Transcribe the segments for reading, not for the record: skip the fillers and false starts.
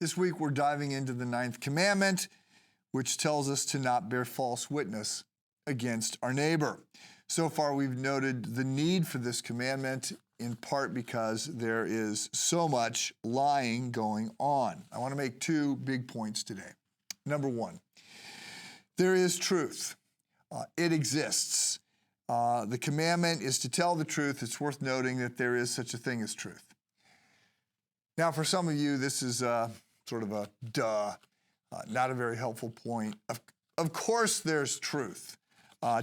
This week we're diving into the Ninth Commandment, which tells us to not bear false witness against our neighbor. So far we've noted the need for this commandment in part because there is so much lying going on. I want to make two big points today. Number one, there is truth. It exists. The commandment is to tell the truth. It's worth noting that there is such a thing as truth. Now, for some of you, this is sort of a not a very helpful point. Of course there's truth.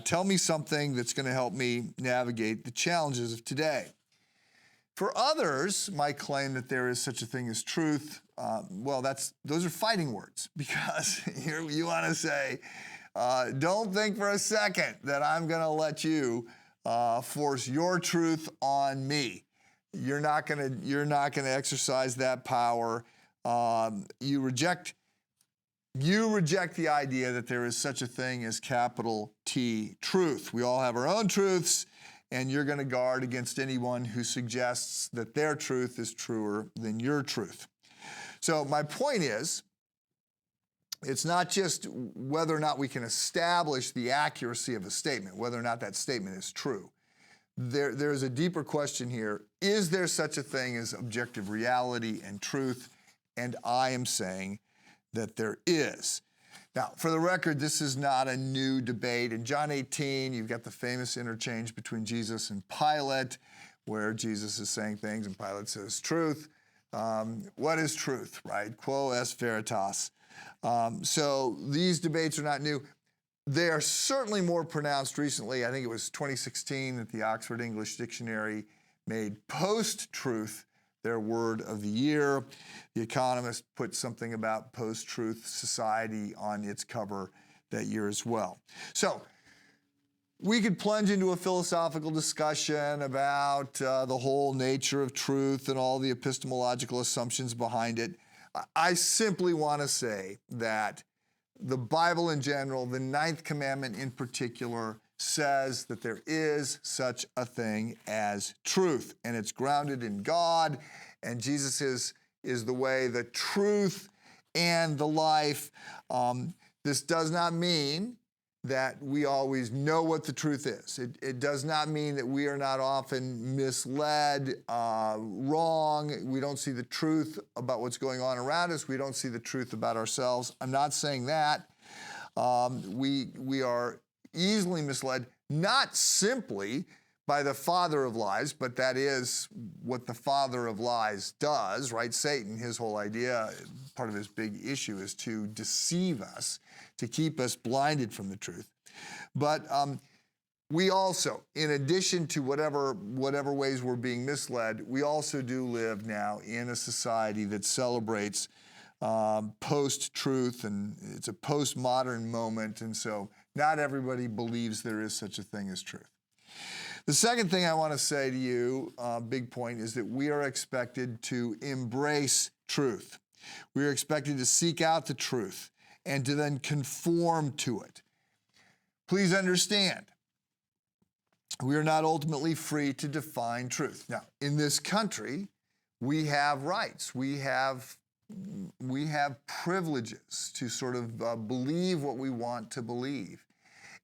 Tell me something that's going to help me navigate the challenges of today. For others, my claim that there is such a thing as truth, those are fighting words, because here you want to say, don't think for a second that I'm going to let you force your truth on me. You're not going to exercise that power. You reject the idea that there is such a thing as capital T truth. We all have our own truths, and you're going to guard against anyone who suggests that their truth is truer than your truth. So my point is, it's not just whether or not we can establish the accuracy of a statement, whether or not that statement is true. There's a deeper question here. Is there such a thing as objective reality and truth? And I am saying that there is. Now, for the record, this is not a new debate. In John 18, you've got the famous interchange between Jesus and Pilate, where Jesus is saying things and Pilate says truth. What is truth, right? Quo est veritas. So these debates are not new. They are certainly more pronounced recently. I think it was 2016 that the Oxford English Dictionary made post-truth their word of the year. The Economist put something about post-truth society on its cover that year as well. So we could plunge into a philosophical discussion about the whole nature of truth and all the epistemological assumptions behind it. I simply want to say that the Bible in general, the Ninth Commandment in particular, says that there is such a thing as truth, and it's grounded in God, and Jesus is the way, the truth, and the life. This does not mean that we always know what the truth is. It does not mean that we are not often misled, wrong. We don't see the truth about what's going on around us. We don't see the truth about ourselves. I'm not saying that. We are easily misled, not simply by the father of lies, but that is what the father of lies does, right? Satan, his whole idea, part of his big issue is to deceive us, to keep us blinded from the truth. But we also, in addition to whatever ways we're being misled, we also do live now in a society that celebrates post-truth, and it's a postmodern moment, and so not everybody believes there is such a thing as truth. The second thing I want to say to you, big point, is that we are expected to embrace truth. We are expected to seek out the truth and to then conform to it. Please understand, we are not ultimately free to define truth. Now, in this country, we have rights. We have privileges to sort of believe what we want to believe.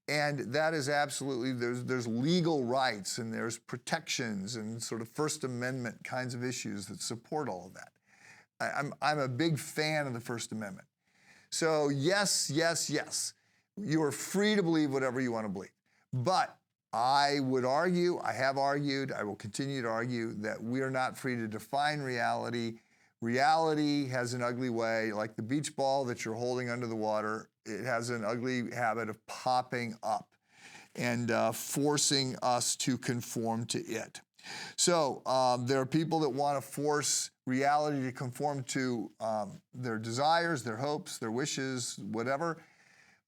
And that is absolutely, there's legal rights and there's protections and sort of First Amendment kinds of issues that support all of that. I'm a big fan of the First Amendment. So yes, you are free to believe whatever you want to believe. But I would argue, I have argued, I will continue to argue that we are not free to define reality. Reality has an ugly way, like the beach ball that you're holding under the water. It has an ugly habit of popping up and forcing us to conform to it. So there are people that want to force reality to conform to their desires, their hopes, their wishes, whatever.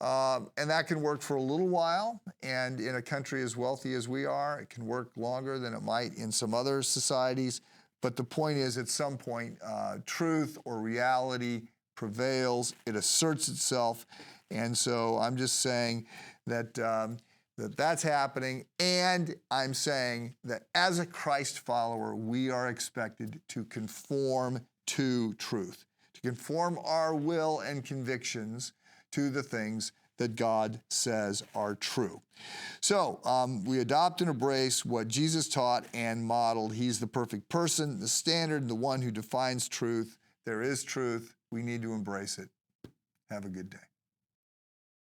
And that can work for a little while. And in a country as wealthy as we are, it can work longer than it might in some other societies. But the point is, at some point, truth or reality prevails. It asserts itself. And so I'm just saying that that's happening. And I'm saying that as a Christ follower, we are expected to conform to truth, to conform our will and convictions to the things that God says are true. So we adopt and embrace what Jesus taught and modeled. He's the perfect person, the standard, the one who defines truth. There is truth. We need to embrace it. Have a good day.